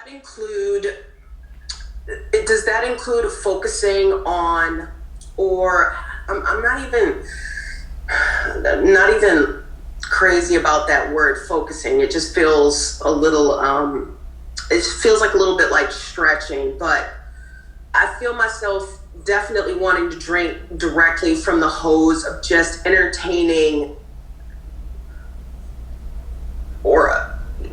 that include, does that include focusing on, or I'm not even crazy about that word focusing. It just feels a little, it feels like a little bit like stretching, but I feel myself definitely wanting to drink directly from the hose of just entertaining or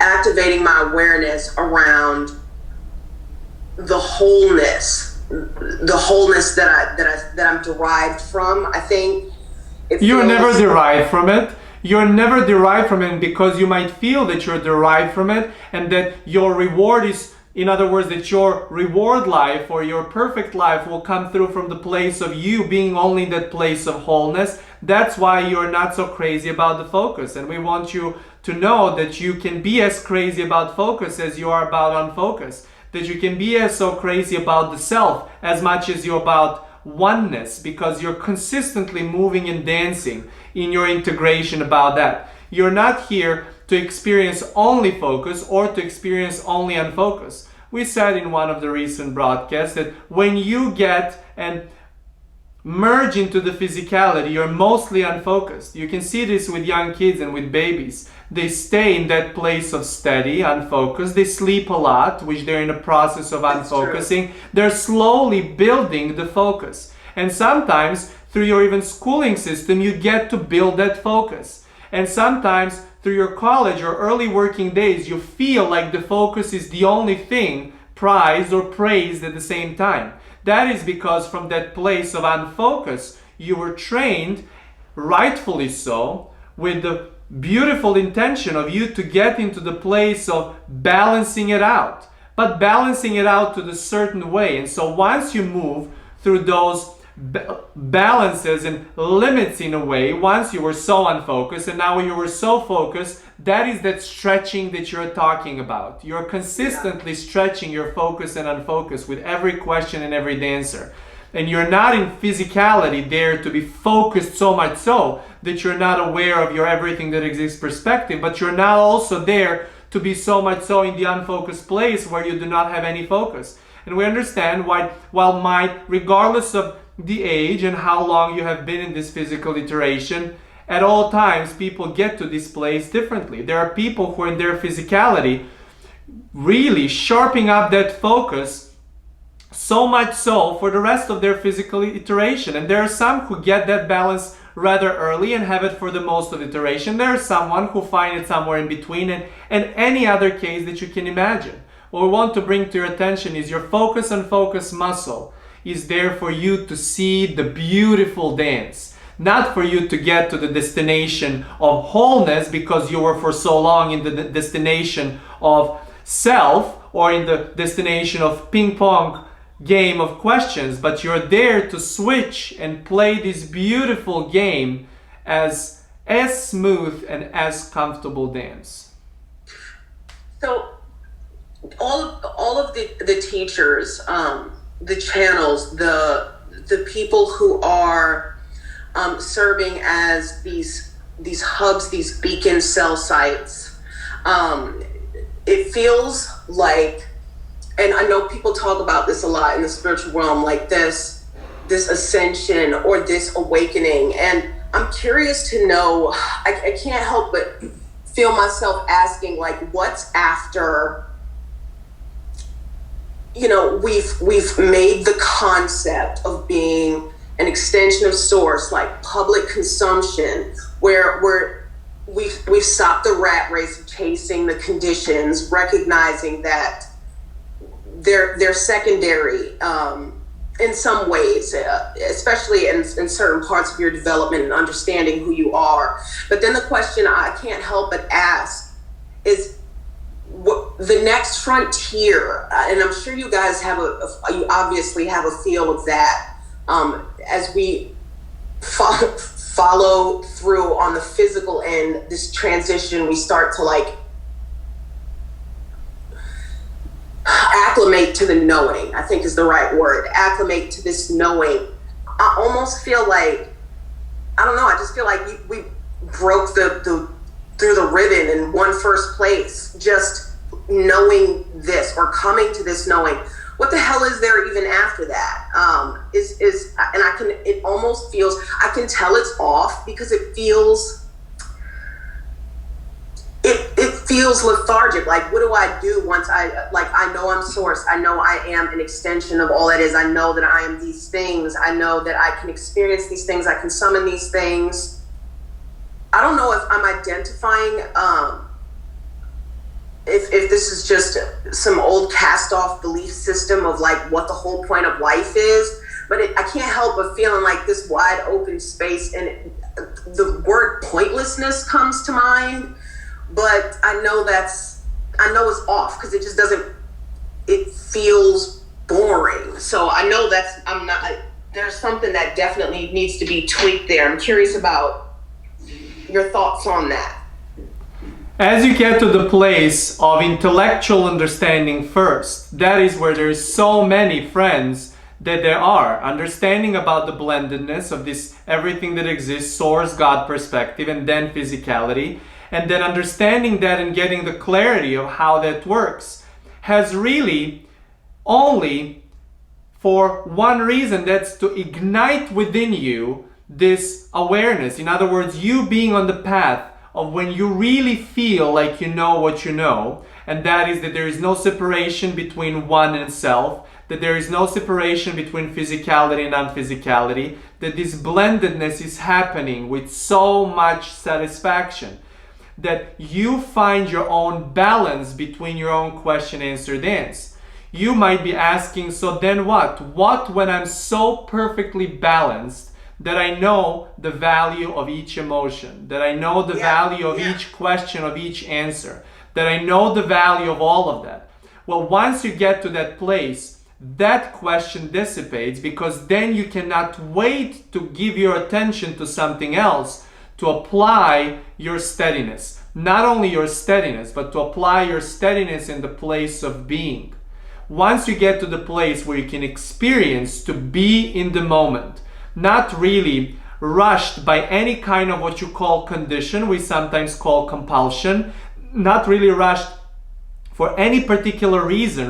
activating my awareness around the wholeness that I'm derived from. I think you're never derived from it. You're never derived from it because you might feel that you're derived from it and that your reward is, in other words, that your reward life or your perfect life will come through from the place of you being only that place of wholeness. That's why you're not so crazy about the focus. And we want you to know that you can be as crazy about focus as you are about unfocus. That you can be as so crazy about the self as much as you're about oneness, because you're consistently moving and dancing in your integration about that. You're not here to experience only focus or to experience only unfocus. We said in one of the recent broadcasts that when you get and merge into the physicality, you're mostly unfocused. You can see this with young kids and with babies. They stay in that place of steady, unfocused. They sleep a lot, which they're in the process of unfocusing. They're slowly building the focus. And sometimes through your even schooling system, you get to build that focus. And sometimes through your college or early working days, you feel like the focus is the only thing prized or praised at the same time. That is because from that place of unfocus, you were trained, rightfully so, with the beautiful intention of you to get into the place of balancing it out, but balancing it out to the certain way. And so once you move through those balances and limits in a way, once you were so unfocused and now you were so focused, that is that stretching that you're talking about. You're consistently stretching your focus and unfocus with every question and every answer. And you're not in physicality there to be focused so much so that you're not aware of your everything that exists perspective, but you're not also there to be so much so in the unfocused place where you do not have any focus. And we understand why, regardless of the age and how long you have been in this physical iteration, at all times people get to this place differently. There are people who are in their physicality really sharpening up that focus so much so for the rest of their physical iteration. And there are some who get that balance rather early and have it for the most of the iteration. There are someone who find it somewhere in between, and any other case that you can imagine. What we want to bring to your attention is your focus and focus muscle is there for you to see the beautiful dance, not for you to get to the destination of wholeness because you were for so long in the destination of self or in the destination of ping pong game of questions, but you're there to switch and play this beautiful game as smooth and as comfortable dance. So all of the teachers, the channels, the people who are serving as these hubs, these beacon cell sites, it feels like, and I know people talk about this a lot in the spiritual realm, like this ascension or this awakening. And I'm curious to know, I can't help but feel myself asking, like, what's after, we've made the concept of being an extension of source, like public consumption, where we've stopped the rat race of chasing the conditions, recognizing that they're secondary in some ways, especially in certain parts of your development and understanding who you are. But then the question I can't help but ask is, what the next frontier, and I'm sure you guys you obviously have a feel of that, as we follow through on the physical end, this transition, we start to acclimate to the knowing, I think is the right word, acclimate to this knowing. I almost feel like, I don't know, I just feel like we broke through the ribbon and won first place just knowing this or coming to this knowing, what the hell is there even after that? And it almost feels, I can tell it's off because it feels lethargic. Like, what do I do once I know I'm source? I know I am an extension of all that is. I know that I am these things. I know that I can experience these things. I can summon these things. I don't know if I'm identifying, if this is just some old cast off belief system of like what the whole point of life is, but I can't help but feeling like this wide open space, and the word pointlessness comes to mind. But I know it's off because it just doesn't, it feels boring. So I know there's something that definitely needs to be tweaked there. I'm curious about your thoughts on that. As you get to the place of intellectual understanding first, that is where there's so many friends that there are. Understanding about the blendedness of this everything that exists, source, God perspective, and then physicality. And then understanding that and getting the clarity of how that works has really only for one reason, that's to ignite within you this awareness. In other words, you being on the path of when you really feel like you know what you know, and that is that there is no separation between one and self, that there is no separation between physicality and non-physicality, that this blendedness is happening with so much satisfaction, that you find your own balance between your own question-answer dance. You might be asking, so then what? What when I'm so perfectly balanced that I know the value of each emotion, that I know the value of each question, of each answer, that I know the value of all of that? Well, once you get to that place, that question dissipates, because then you cannot wait to give your attention to something else, to apply your steadiness. Not only your steadiness, but to apply your steadiness in the place of being. Once you get to the place where you can experience to be in the moment, not really rushed by any kind of what you call condition, we sometimes call compulsion, not really rushed for any particular reason,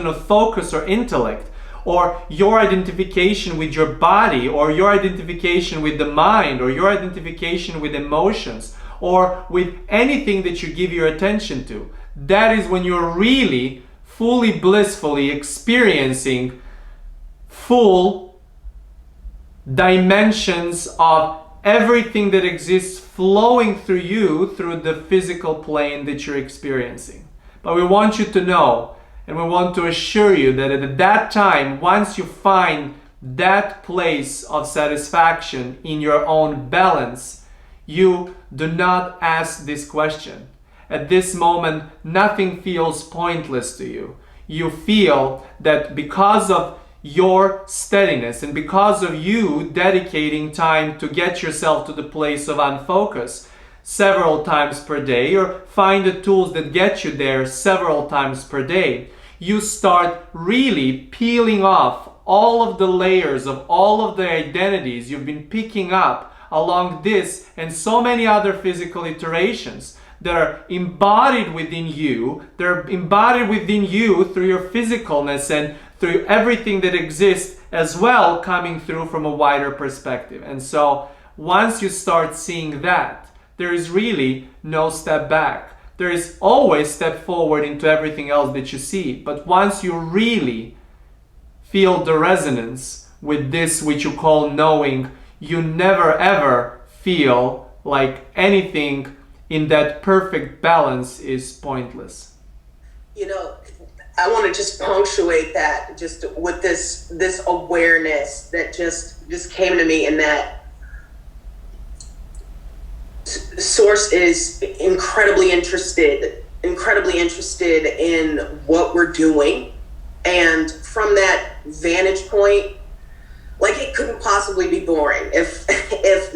of focus or intellect, or your identification with your body, or your identification with the mind, or your identification with emotions, or with anything that you give your attention to. That is when you're really fully blissfully experiencing full dimensions of everything that exists flowing through you through the physical plane that you're experiencing. But we want you to know, and we want to assure you that at that time, once you find that place of satisfaction in your own balance, you do not ask this question. At this moment, nothing feels pointless to you. You feel that because of your steadiness and because of you dedicating time to get yourself to the place of unfocus several times per day, or find the tools that get you there several times per day, you start really peeling off all of the layers of all of the identities you've been picking up along this and so many other physical iterations that are embodied within you. They're embodied within you through your physicalness and through everything that exists as well, coming through from a wider perspective. And so once you start seeing that, there is really no step back. There is always step forward into everything else that you see. But once you really feel the resonance with this which you call knowing, you never ever feel like anything in that perfect balance is pointless. You know, I want to just punctuate that just with this awareness that just came to me, and that Source is incredibly interested in what we're doing, and from that vantage point, like, it couldn't possibly be boring if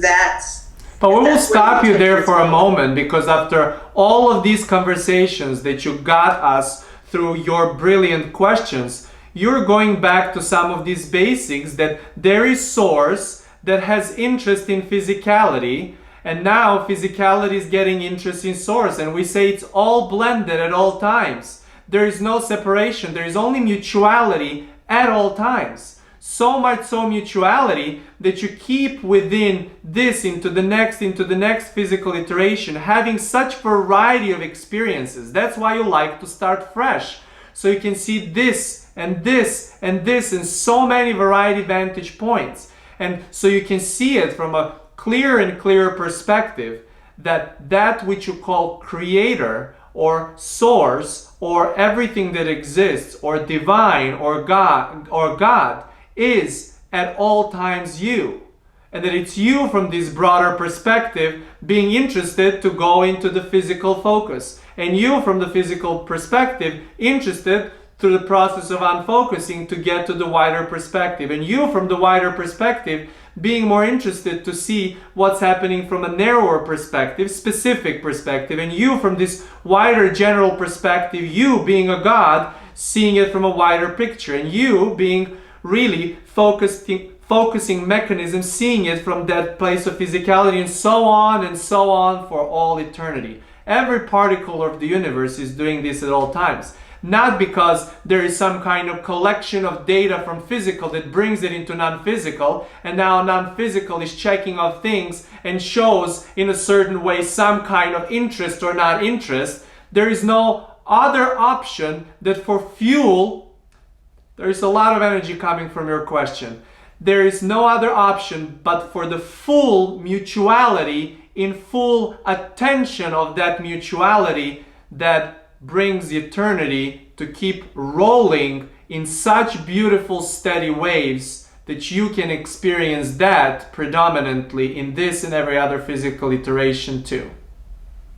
that's. But we will stop you there for a moment, because after all of these conversations that you got us through your brilliant questions, you're going back to some of these basics, that there is Source that has interest in physicality, And now physicality is getting interest in source, and we say it's all blended at all times. There is no separation. There is only mutuality at all times. So much so mutuality that you keep within this into the next physical iteration, having such variety of experiences. That's why you like to start fresh. So you can see this and this and this in so many variety vantage points. And so you can see it from a clearer and clearer perspective that which you call creator or source or everything that exists or divine or God is at all times you. And that it's you from this broader perspective being interested to go into the physical focus. And you from the physical perspective interested through the process of unfocusing to get to the wider perspective. And you from the wider perspective being more interested to see what's happening from a narrower perspective, specific perspective. And you from this wider general perspective, you being a God, seeing it from a wider picture. And you being really focusing mechanism, seeing it from that place of physicality, and so on for all eternity. Every particle of the universe is doing this at all times. Not because there is some kind of collection of data from physical that brings it into non-physical, and now non-physical is checking off things and shows in a certain way some kind of interest or not interest. There is no other option that for fuel. There is a lot of energy coming from your question. There is no other option but for the full mutuality, in full attention of that mutuality that brings eternity to keep rolling in such beautiful steady waves that you can experience that predominantly in this and every other physical iteration too.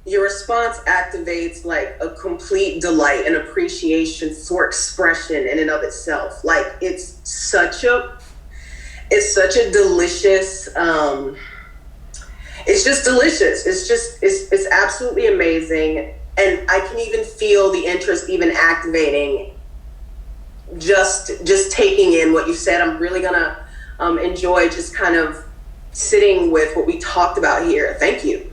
Your response activates like a complete delight and appreciation for expression in and of itself. Like it's such a delicious, it's just delicious. It's absolutely amazing. And I can even feel the interest even activating just taking in what you said. I'm really gonna enjoy just kind of sitting with what we talked about here. Thank you.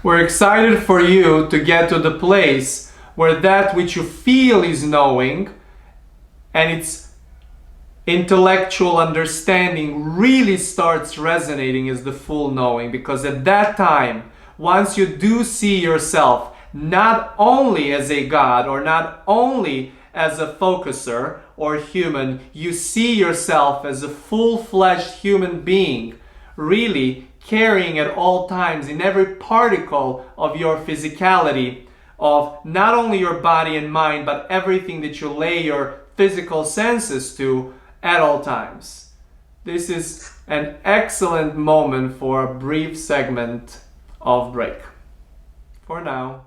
We're excited for you to get to the place where that which you feel is knowing and its intellectual understanding really starts resonating as the full knowing. Because at that time, once you do see yourself not only as a God or not only as a focuser or human, you see yourself as a full-fledged human being, really carrying at all times in every particle of your physicality, of not only your body and mind, but everything that you lay your physical senses to at all times. This is an excellent moment for a brief segment of break. For now.